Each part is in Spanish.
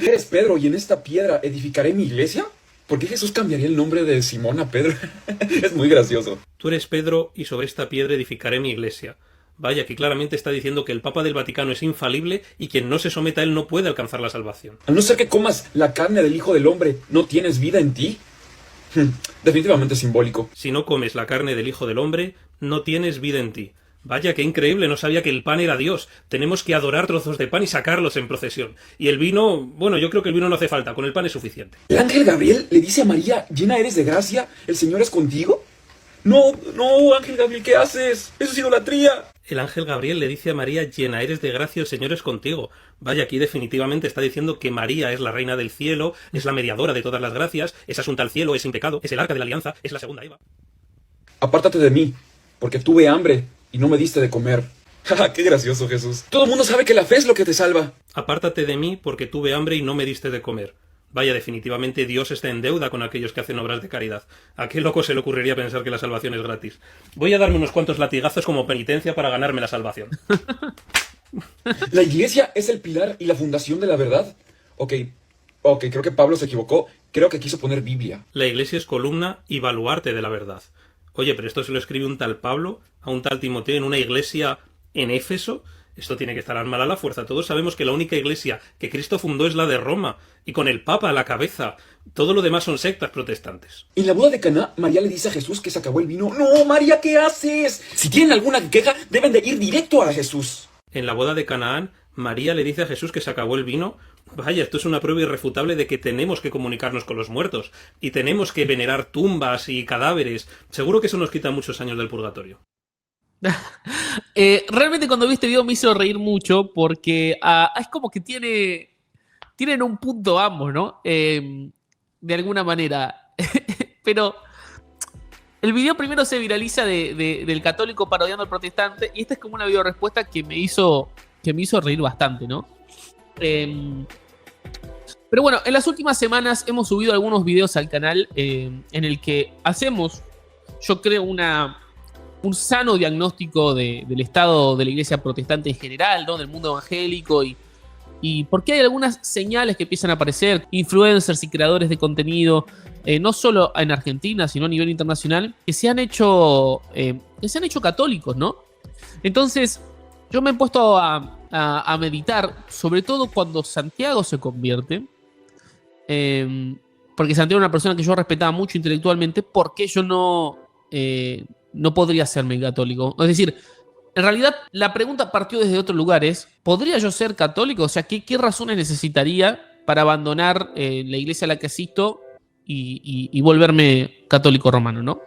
Eres Pedro y en esta piedra edificaré mi iglesia. ¿Por qué Jesús cambiaría el nombre de Simón a Pedro? Es muy gracioso. Tú eres Pedro y sobre esta piedra edificaré mi iglesia. Vaya, que claramente está diciendo que el Papa del Vaticano es infalible y quien no se someta a él no puede alcanzar la salvación. A no ser que comas la carne del Hijo del Hombre, ¿no tienes vida en ti? Definitivamente simbólico. Si no comes la carne del Hijo del Hombre, no tienes vida en ti. Vaya, qué increíble, no sabía que el pan era Dios. Tenemos que adorar trozos de pan y sacarlos en procesión. Y el vino, bueno, yo creo que el vino no hace falta, con el pan es suficiente. ¿El ángel Gabriel le dice a María, llena eres de gracia, el Señor es contigo? No, ángel Gabriel, ¿qué haces? Eso es idolatría. El ángel Gabriel le dice a María, llena eres de gracia, el Señor es contigo. Vaya, aquí definitivamente está diciendo que María es la reina del cielo, es la mediadora de todas las gracias, es asunta al cielo, es sin pecado, es el arca de la alianza, es la segunda Eva. Apártate de mí, porque tuve hambre y no me diste de comer. ¡Qué gracioso, Jesús! Todo el mundo sabe que la fe es lo que te salva. Apártate de mí porque tuve hambre y no me diste de comer. Vaya, definitivamente Dios está en deuda con aquellos que hacen obras de caridad. ¿A qué loco se le ocurriría pensar que la salvación es gratis? Voy a darme unos cuantos latigazos como penitencia para ganarme la salvación. ¿La iglesia es el pilar y la fundación de la verdad? Ok, creo que Pablo se equivocó. Creo que quiso poner Biblia. La iglesia es columna y baluarte de la verdad. Oye, pero esto se lo escribe un tal Pablo a un tal Timoteo en una iglesia en Éfeso. Esto tiene que estar al mal a la fuerza. Todos sabemos que la única iglesia que Cristo fundó es la de Roma, y con el Papa a la cabeza. Todo lo demás son sectas protestantes. En la boda de Caná, María le dice a Jesús que se acabó el vino. ¡No, María, ¿qué haces? Si tienen alguna queja, deben de ir directo a Jesús. En la boda de Canaán, María le dice a Jesús que se acabó el vino. Vaya, esto es una prueba irrefutable de que tenemos que comunicarnos con los muertos, y tenemos que venerar tumbas y cadáveres. Seguro que eso nos quita muchos años del purgatorio. Realmente cuando vi este video me hizo reír mucho porque es como que tienen un punto ambos, ¿no? De alguna manera. Pero el video primero se viraliza del católico parodiando al protestante y esta es como una video respuesta que me hizo reír bastante, ¿no? Pero bueno, en las últimas semanas hemos subido algunos videos al canal en el que hacemos, yo creo, un sano diagnóstico del estado de la iglesia protestante en general, ¿no? Del mundo evangélico y por qué hay algunas señales que empiezan a aparecer, influencers y creadores de contenido, no solo en Argentina, sino a nivel internacional, que se han hecho católicos, ¿no? Entonces, yo me he puesto a meditar, sobre todo cuando Santiago se convierte, porque Santiago era una persona que yo respetaba mucho intelectualmente, ¿por qué yo no podría serme católico? Es decir, en realidad la pregunta partió desde otro lugar, ¿podría yo ser católico? O sea, ¿qué razones necesitaría para abandonar la iglesia a la que asisto y volverme católico romano, ¿no?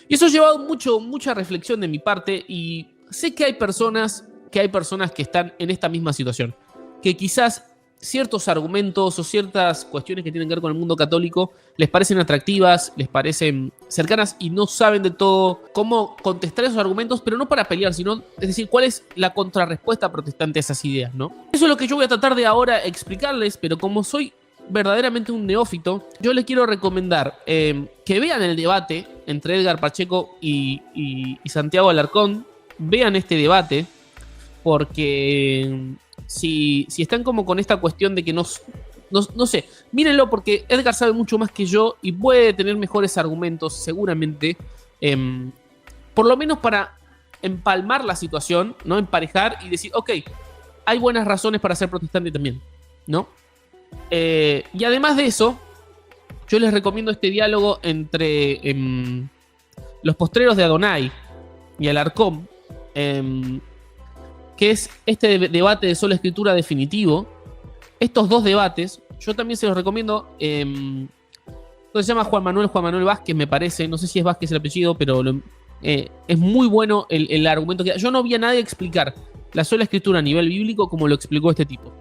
Y eso ha llevado mucha reflexión de mi parte y sé que hay personas que están en esta misma situación, que quizás ciertos argumentos o ciertas cuestiones que tienen que ver con el mundo católico les parecen atractivas, les parecen cercanas y no saben de todo cómo contestar esos argumentos, pero no para pelear, sino, es decir, cuál es la contrarrespuesta protestante a esas ideas, ¿no? Eso es lo que yo voy a tratar de ahora explicarles, pero como soy verdaderamente un neófito, yo les quiero recomendar que vean el debate entre Edgar Pacheco y Santiago Alarcón. Vean este debate porque si están como con esta cuestión de que no sé, mírenlo porque Edgar sabe mucho más que yo y puede tener mejores argumentos seguramente, por lo menos para empalmar la situación, ¿no? Emparejar y decir, ok, hay buenas razones para ser protestante también, ¿no? Y además de eso, yo les recomiendo este diálogo entre los postreros de Adonai y Alarcón, que es este debate de sola escritura definitivo. Estos dos debates, yo también se los recomiendo. Se llama Juan Manuel Vázquez, me parece. No sé si es Vázquez el apellido, pero es muy bueno el argumento que da. Yo no vi a nadie explicar la sola escritura a nivel bíblico como lo explicó este tipo.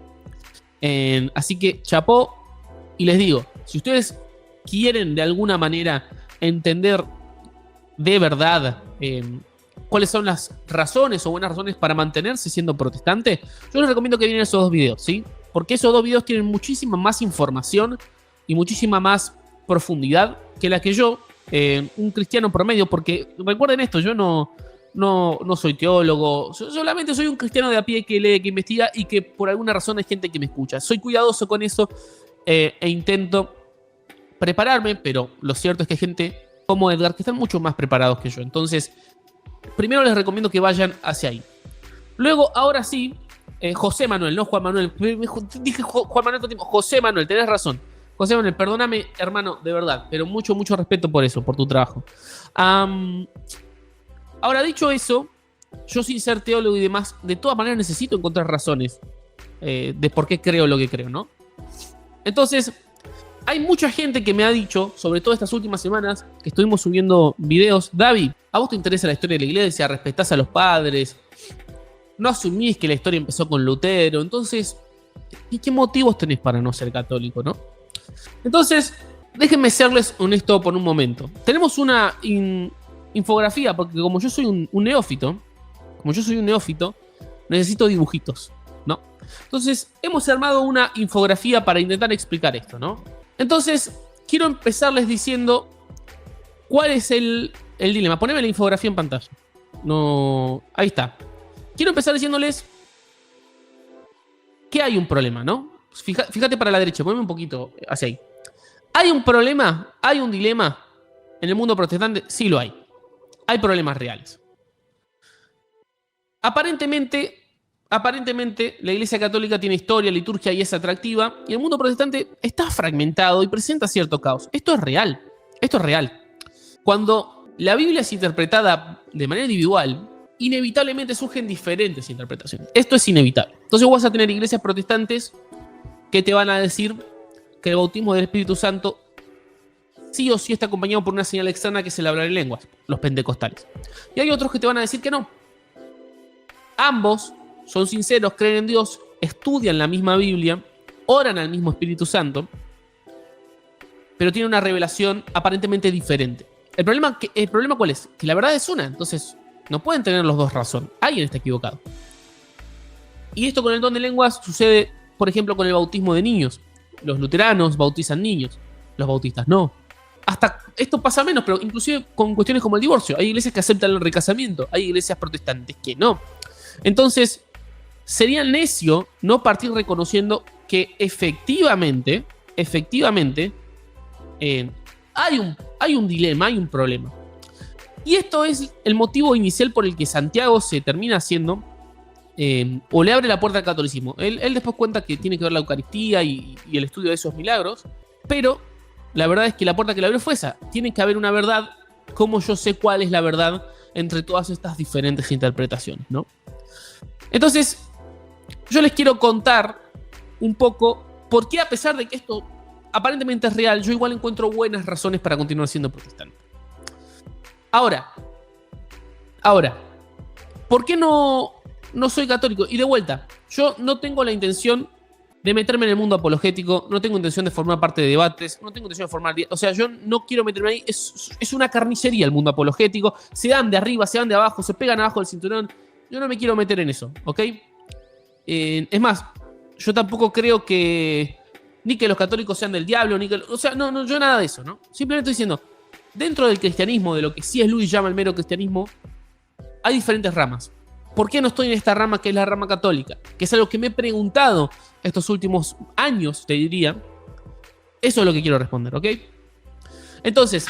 Así que chapó. Y les digo, si ustedes quieren de alguna manera entender de verdad cuáles son las razones o buenas razones para mantenerse siendo protestante, yo les recomiendo que miren esos dos videos, ¿sí? Porque esos dos videos tienen muchísima más información y muchísima más profundidad que la que yo, un cristiano promedio, porque recuerden esto, yo no no soy teólogo, solamente soy un cristiano de a pie que lee, que investiga y que por alguna razón hay gente que me escucha. Soy cuidadoso con eso e intento prepararme, pero lo cierto es que hay gente como Edgar que están mucho más preparados que yo. Entonces, primero les recomiendo que vayan hacia ahí. Luego, ahora sí, José Manuel, no Juan Manuel. Dije Juan Manuel todo el tiempo. José Manuel, tenés razón. José Manuel, perdóname, hermano, de verdad, pero mucho, mucho respeto por eso, por tu trabajo. Ahora, dicho eso, yo sin ser teólogo y demás, de todas maneras necesito encontrar razones de por qué creo lo que creo, ¿no? Entonces, hay mucha gente que me ha dicho, sobre todo estas últimas semanas, que estuvimos subiendo videos. David, ¿a vos te interesa la historia de la iglesia? ¿Respetás a los padres? ¿No asumís que la historia empezó con Lutero? Entonces, ¿y qué motivos tenés para no ser católico, no? Entonces, déjenme serles honesto por un momento. Tenemos una infografía, porque como yo soy un neófito, necesito dibujitos, ¿no? Entonces, hemos armado una infografía para intentar explicar esto, ¿no? Entonces, quiero empezarles diciendo cuál es el dilema. Poneme la infografía en pantalla. No, ahí está. Quiero empezar diciéndoles que hay un problema, ¿no? Fíjate para la derecha, poneme un poquito hacia ahí. ¿Hay un problema? ¿Hay un dilema en el mundo protestante? Sí lo hay. Hay problemas reales. Aparentemente, la Iglesia Católica tiene historia, liturgia y es atractiva, y el mundo protestante está fragmentado y presenta cierto caos. Esto es real. Esto es real. Cuando la Biblia es interpretada de manera individual, inevitablemente surgen diferentes interpretaciones. Esto es inevitable. Entonces vas a tener iglesias protestantes que te van a decir que el bautismo del Espíritu Santo sí o sí está acompañado por una señal externa que es el hablar en lenguas, los pentecostales. Y hay otros que te van a decir que no. Ambos son sinceros, creen en Dios, estudian la misma Biblia, oran al mismo Espíritu Santo, pero tienen una revelación aparentemente diferente. ¿El problema cuál es? Que la verdad es una, entonces no pueden tener los dos razón. Alguien está equivocado. Y esto con el don de lenguas sucede, por ejemplo, con el bautismo de niños. Los luteranos bautizan niños, los bautistas no. Hasta esto pasa menos, pero inclusive con cuestiones como el divorcio. Hay iglesias que aceptan el recasamiento, hay iglesias protestantes que no. Entonces, sería necio no partir reconociendo que efectivamente, hay un dilema, hay un problema. Y esto es el motivo inicial por el que Santiago se termina haciendo o le abre la puerta al catolicismo. Él después cuenta que tiene que ver la Eucaristía y el estudio de esos milagros, pero la verdad es que la puerta que le abrió fue esa. Tiene que haber una verdad. ¿Cómo yo sé cuál es la verdad entre todas estas diferentes interpretaciones, ¿no? Entonces, yo les quiero contar un poco por qué, a pesar de que esto aparentemente es real, yo igual encuentro buenas razones para continuar siendo protestante. Ahora, ¿por qué no soy católico? Y de vuelta, yo no tengo la intención de meterme en el mundo apologético, no tengo intención de formar parte de debates, no tengo intención de formar... O sea, yo no quiero meterme ahí, es una carnicería el mundo apologético, se dan de arriba, se dan de abajo, se pegan abajo del cinturón, yo no me quiero meter en eso, ¿ok? Es más, yo tampoco creo que ni que los católicos sean del diablo, ni que... O sea, no, yo nada de eso, ¿no? Simplemente estoy diciendo, dentro del cristianismo, de lo que C.S. Lewis llama el mero cristianismo, hay diferentes ramas. ¿Por qué no estoy en esta rama que es la rama católica? Que es algo que me he preguntado estos últimos años, te diría. Eso es lo que quiero responder, ¿ok? Entonces,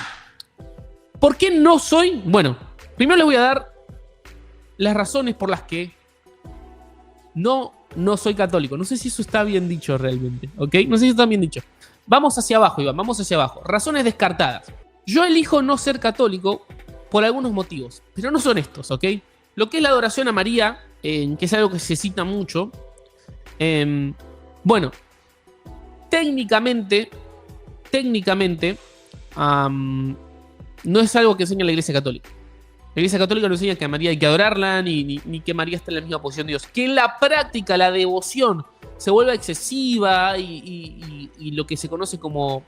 ¿por qué no soy? Bueno, primero les voy a dar las razones por las que no soy católico. No sé si eso está bien dicho realmente, ¿ok? No sé si está bien dicho. Vamos hacia abajo, Iván, vamos hacia abajo. Razones descartadas. Yo elijo no ser católico por algunos motivos, pero no son estos, ¿ok? Lo que es la adoración a María, que es algo que se cita mucho, bueno, técnicamente, no es algo que enseña la Iglesia Católica. La Iglesia Católica no enseña que a María hay que adorarla, ni que María está en la misma posición de Dios. Que en la práctica la devoción se vuelva excesiva y lo que se conoce como...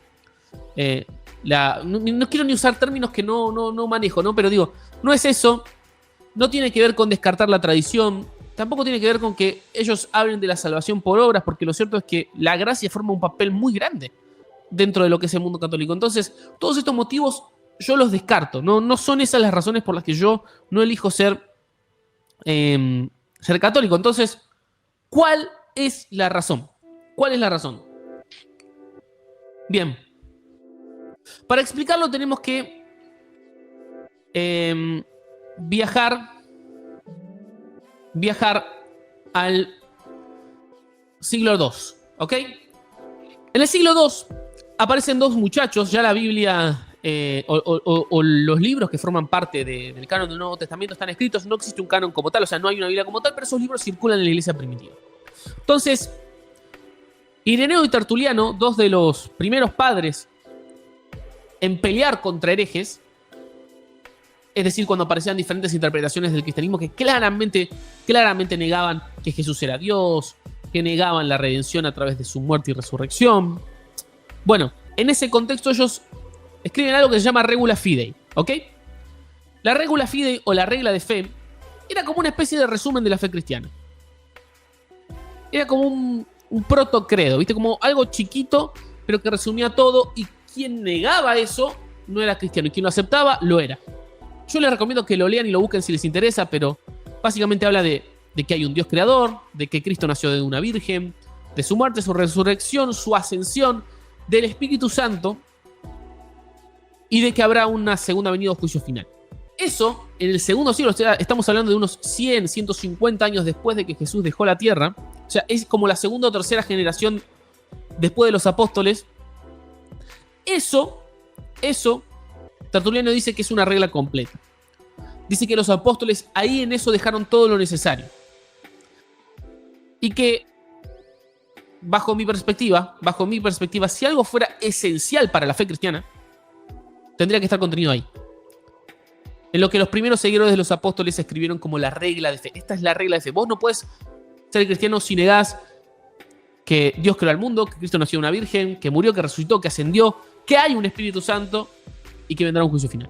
no quiero ni usar términos que no manejo, ¿no? Pero digo, no es eso. No tiene que ver con descartar la tradición. Tampoco tiene que ver con que ellos hablen de la salvación por obras, porque lo cierto es que la gracia forma un papel muy grande dentro de lo que es el mundo católico. Entonces, todos estos motivos yo los descarto. No son esas las razones por las que yo no elijo ser ser católico. Entonces, ¿cuál es la razón? ¿Cuál es la razón? Bien. Para explicarlo tenemos que viajar al siglo II, ¿ok? En el siglo II aparecen dos muchachos, ya la Biblia o los libros que forman parte del canon del Nuevo Testamento están escritos, no existe un canon como tal, o sea, no hay una Biblia como tal, pero esos libros circulan en la iglesia primitiva. Entonces, Ireneo y Tertuliano, dos de los primeros padres en pelear contra herejes, es decir, cuando aparecían diferentes interpretaciones del cristianismo que claramente negaban que Jesús era Dios, que negaban la redención a través de su muerte y resurrección. Bueno, en ese contexto ellos escriben algo que se llama Regula Fidei, ¿ok? La Regula Fidei o la regla de fe era como una especie de resumen de la fe cristiana. Era como un protocredo, ¿viste? Como algo chiquito, pero que resumía todo, y quien negaba eso no era cristiano, y quien lo aceptaba, lo era. Yo les recomiendo que lo lean y lo busquen si les interesa, pero básicamente habla de que hay un Dios creador, de que Cristo nació de una virgen, de su muerte, su resurrección, su ascensión, del Espíritu Santo, y de que habrá una segunda venida o juicio final. Eso, en el segundo siglo, o sea, estamos hablando de unos 100, 150 años después de que Jesús dejó la tierra, o sea, es como la segunda o tercera generación después de los apóstoles. Eso, Tertuliano dice que es una regla completa. Dice que los apóstoles ahí en eso dejaron todo lo necesario. Y que, bajo mi perspectiva, si algo fuera esencial para la fe cristiana, tendría que estar contenido ahí. En lo que los primeros seguidores de los apóstoles escribieron como la regla de fe. Esta es la regla de fe. Vos no puedes ser cristiano si negás que Dios creó al mundo, que Cristo nació de una virgen, que murió, que resucitó, que ascendió, que hay un Espíritu Santo y que vendrá un juicio final.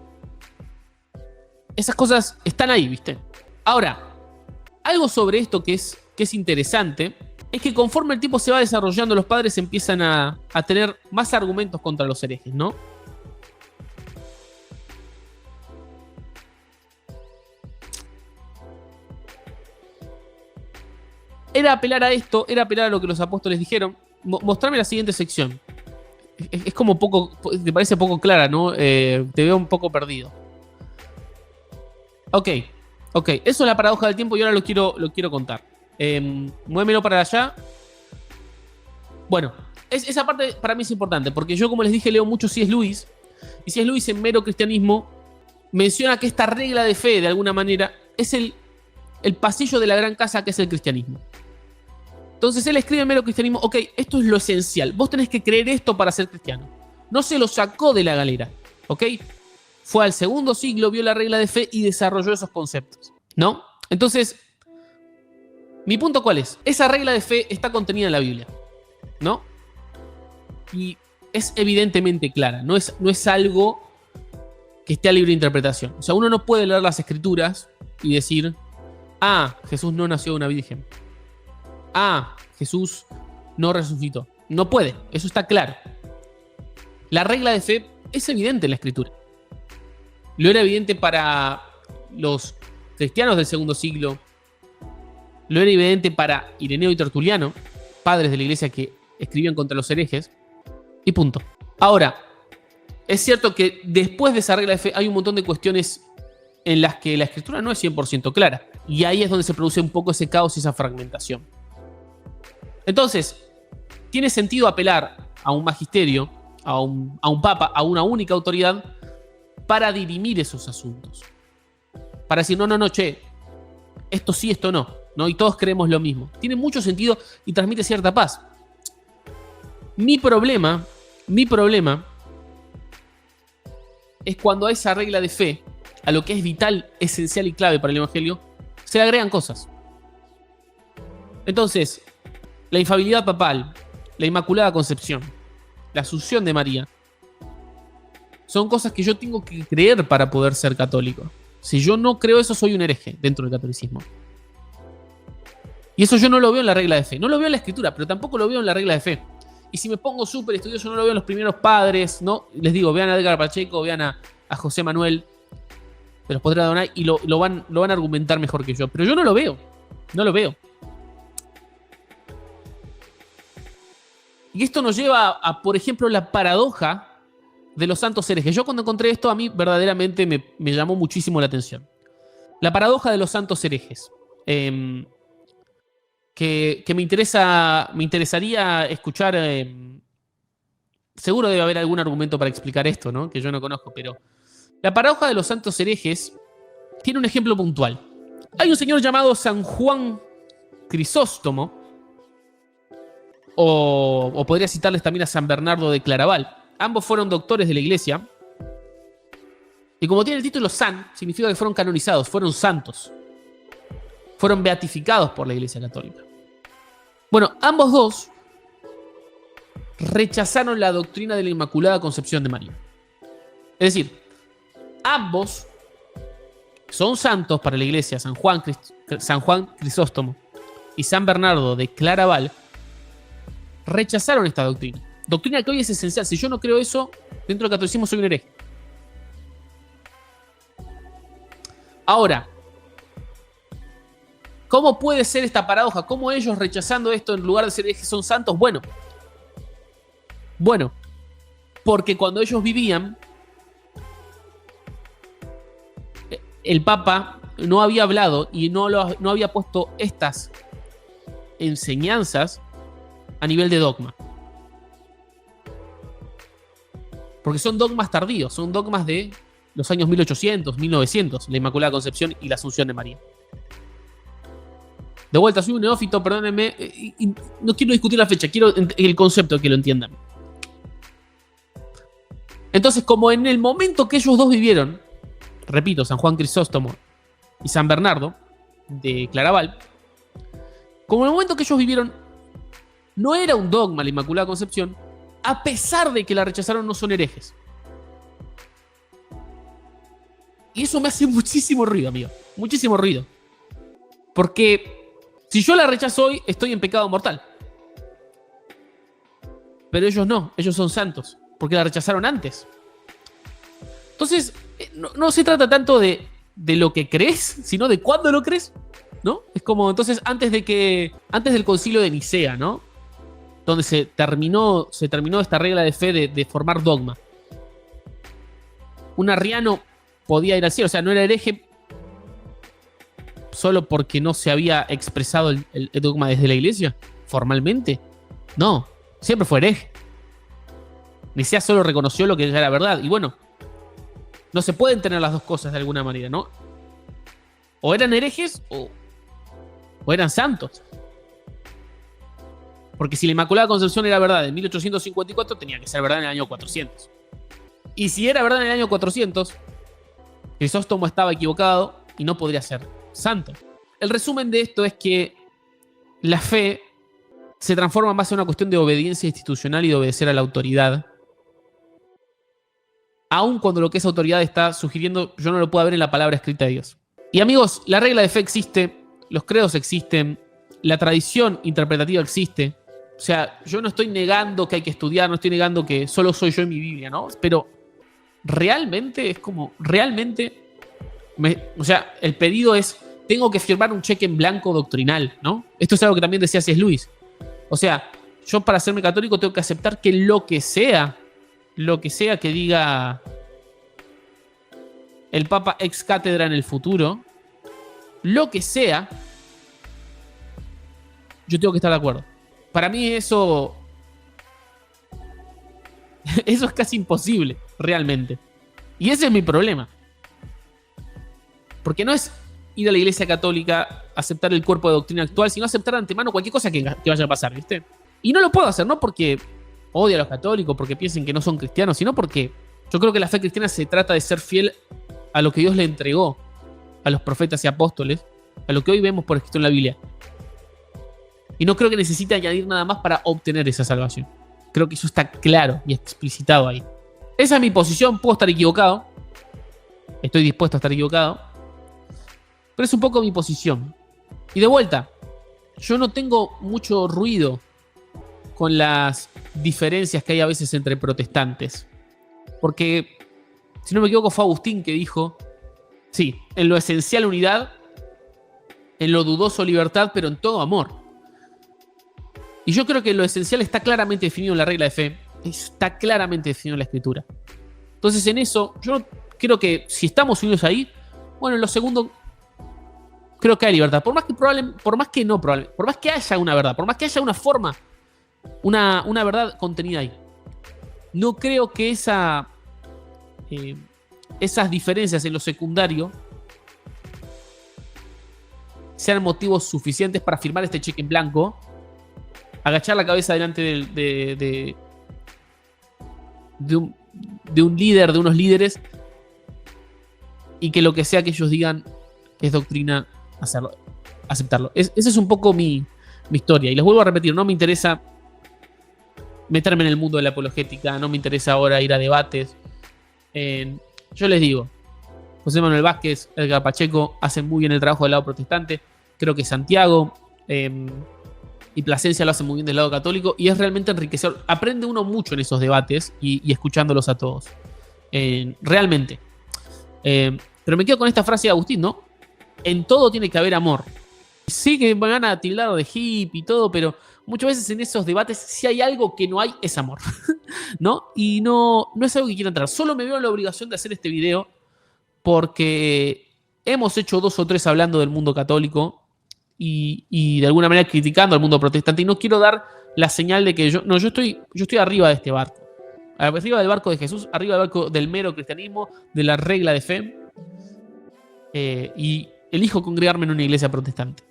Esas cosas están ahí, ¿viste? Ahora, algo sobre esto que es interesante es que conforme el tiempo se va desarrollando, los padres empiezan a tener más argumentos contra los herejes, ¿no? Era apelar a esto, era apelar a lo que los apóstoles dijeron. Mostrame la siguiente sección. Es como poco, te parece poco clara, ¿no? Te veo un poco perdido. Ok. Eso es la paradoja del tiempo y ahora lo quiero contar. Muévemelo para allá. Bueno, esa parte para mí es importante, porque yo, como les dije, leo mucho C.S. Lewis. Y C.S. Lewis en Mero Cristianismo menciona que esta regla de fe, de alguna manera, es el pasillo de la gran casa que es el cristianismo. Entonces él escribe en Mero Cristianismo, ok, esto es lo esencial. Vos tenés que creer esto para ser cristiano. No se lo sacó de la galera, ¿ok? Fue al segundo siglo, vio la regla de fe y desarrolló esos conceptos, ¿no? Entonces, mi punto ¿cuál es? Esa regla de fe está contenida en la Biblia, ¿no? Y es evidentemente clara, no es algo que esté a libre interpretación. O sea, uno no puede leer las escrituras y decir, Jesús no nació de una virgen. Jesús no resucitó. No puede, eso está claro. La regla de fe es evidente en la escritura. Lo era evidente para los cristianos del segundo siglo. Lo era evidente para Ireneo y Tertuliano, padres de la iglesia que escribían contra los herejes. Y punto. Ahora, es cierto que después de esa regla de fe hay un montón de cuestiones en las que la escritura no es 100% clara. Y ahí es donde se produce un poco ese caos y esa fragmentación. Entonces, tiene sentido apelar a un magisterio, a un papa, a una única autoridad, para dirimir esos asuntos. Para decir, no, che, esto sí, esto no, ¿no? Y todos creemos lo mismo. Tiene mucho sentido y transmite cierta paz. Mi problema es cuando a esa regla de fe, a lo que es vital, esencial y clave para el evangelio, se le agregan cosas. Entonces, la infalibilidad papal, la Inmaculada Concepción, la Asunción de María, son cosas que yo tengo que creer para poder ser católico. Si yo no creo eso, soy un hereje dentro del catolicismo. Y eso yo no lo veo en la regla de fe. No lo veo en la escritura, pero tampoco lo veo en la regla de fe. Y si me pongo súper estudioso, no lo veo en los primeros padres, ¿no? Les digo, vean a Edgar Pacheco, vean a José Manuel. de los poderes de Adonai y lo van a argumentar mejor que yo. Pero yo no lo veo. No lo veo. Y esto nos lleva a, por ejemplo, la paradoja de los santos herejes. Yo cuando encontré esto, a mí verdaderamente me llamó muchísimo la atención. La paradoja de los santos herejes. Que me interesaría escuchar. Seguro debe haber algún argumento para explicar esto, ¿no? Que yo no conozco, pero la paradoja de los santos herejes tiene un ejemplo puntual. Hay un señor llamado San Juan Crisóstomo, o podría citarles también a San Bernardo de Claraval. Ambos fueron doctores de la iglesia. Y como tiene el título San, significa que fueron canonizados, fueron santos. Fueron beatificados por la iglesia católica. Bueno, ambos dos rechazaron la doctrina de la Inmaculada Concepción de María. Es decir, ambos son santos para la iglesia, San Juan Crisóstomo y San Bernardo de Claraval, rechazaron esta doctrina. Doctrina que hoy es esencial. Si yo no creo eso, dentro del catolicismo soy un hereje. Ahora, ¿cómo puede ser esta paradoja? ¿Cómo ellos rechazando esto en lugar de ser herejes son santos? Bueno, porque cuando ellos vivían, el Papa no había hablado y no había puesto estas enseñanzas a nivel de dogma. Porque son dogmas tardíos, son dogmas de los años 1800, 1900, la Inmaculada Concepción y la Asunción de María. De vuelta, soy un neófito, perdónenme, y no quiero discutir la fecha, quiero el concepto que lo entiendan. Entonces, como en el momento que ellos dos vivieron, repito, San Juan Crisóstomo y San Bernardo de Claraval, como en el momento que ellos vivieron, no era un dogma la Inmaculada Concepción, a pesar de que la rechazaron, no son herejes. Y eso me hace muchísimo ruido, amigo. Muchísimo ruido. Porque si yo la rechazo hoy, estoy en pecado mortal. Pero ellos no, ellos son santos, porque la rechazaron antes. Entonces, no se trata tanto de lo que crees, sino de cuándo lo crees, ¿no? Es como, entonces, antes del concilio de Nicea, ¿no? Donde se terminó esta regla de fe de formar dogma. Un arriano podía ir al cielo, o sea, no era hereje solo porque no se había expresado el dogma desde la iglesia, formalmente. No, siempre fue hereje. Nicea solo reconoció lo que ya era verdad. Y bueno, no se pueden tener las dos cosas de alguna manera, ¿no? O eran herejes o eran santos. Porque si la Inmaculada Concepción era verdad en 1854, tenía que ser verdad en el año 400. Y si era verdad en el año 400, Crisóstomo estaba equivocado y no podría ser santo. El resumen de esto es que la fe se transforma más en una cuestión de obediencia institucional y de obedecer a la autoridad. Aun cuando lo que esa autoridad está sugiriendo, yo no lo puedo ver en la palabra escrita de Dios. Y amigos, la regla de fe existe, los credos existen, la tradición interpretativa existe. O sea, yo no estoy negando que hay que estudiar, no estoy negando que solo soy yo en mi Biblia, ¿no? Pero realmente es como, o sea, el pedido es, tengo que firmar un cheque en blanco doctrinal, ¿no? Esto es algo que también decía C.S. Lewis. O sea, yo para hacerme católico tengo que aceptar que lo que sea que diga el Papa ex cátedra en el futuro, lo que sea, yo tengo que estar de acuerdo. Para mí eso es casi imposible, realmente. Y ese es mi problema. Porque no es ir a la iglesia católica, aceptar el cuerpo de doctrina actual, sino aceptar de antemano cualquier cosa que vaya a pasar, ¿viste? Y no lo puedo hacer, no porque odie a los católicos, porque piensen que no son cristianos, sino porque yo creo que la fe cristiana se trata de ser fiel a lo que Dios le entregó a los profetas y apóstoles, a lo que hoy vemos por escrito en la Biblia. Y no creo que necesite añadir nada más para obtener esa salvación. Creo que eso está claro y explicitado ahí. Esa es mi posición, puedo estar equivocado. Estoy dispuesto a estar equivocado. Pero es un poco mi posición. Y de vuelta, yo no tengo mucho ruido con las diferencias que hay a veces entre protestantes. Porque, si no me equivoco, fue Agustín que dijo, Sí, en lo esencial unidad, en lo dudoso libertad, pero en todo amor. Y yo creo que lo esencial está claramente definido en la regla de fe, está claramente definido en la escritura. Entonces en eso, yo creo que si estamos unidos ahí, bueno, en lo segundo, creo que hay libertad. Por más que haya una verdad, por más que haya una forma, una verdad contenida ahí. No creo que esas diferencias en lo secundario sean motivos suficientes para firmar este cheque en blanco, agachar la cabeza delante de un líder, de unos líderes, y que lo que sea que ellos digan es doctrina, aceptarlo. Esa es un poco mi historia. Y les vuelvo a repetir, no me interesa meterme en el mundo de la apologética, no me interesa ahora ir a debates. Yo les digo, José Manuel Vázquez, Edgar Pacheco hacen muy bien el trabajo del lado protestante. Creo que Santiago y Plasencia lo hacen muy bien del lado católico, y es realmente enriquecedor. Aprende uno mucho en esos debates y escuchándolos a todos. Realmente. Pero me quedo con esta frase de Agustín, ¿no? En todo tiene que haber amor. Sí que me van a tildar de hippie y todo, pero muchas veces en esos debates, si hay algo que no hay, es amor. ¿No? Y no es algo que quiero entrar. Solo me veo en la obligación de hacer este video porque hemos hecho 2 o 3 hablando del mundo católico y de alguna manera criticando al mundo protestante, y no quiero dar la señal de que yo estoy arriba de este barco. Arriba del barco de Jesús, arriba del barco del mero cristianismo, de la regla de fe. Y elijo congregarme en una iglesia protestante.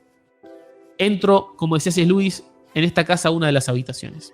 Entro, como decía C.S. Lewis, en esta casa a una de las habitaciones.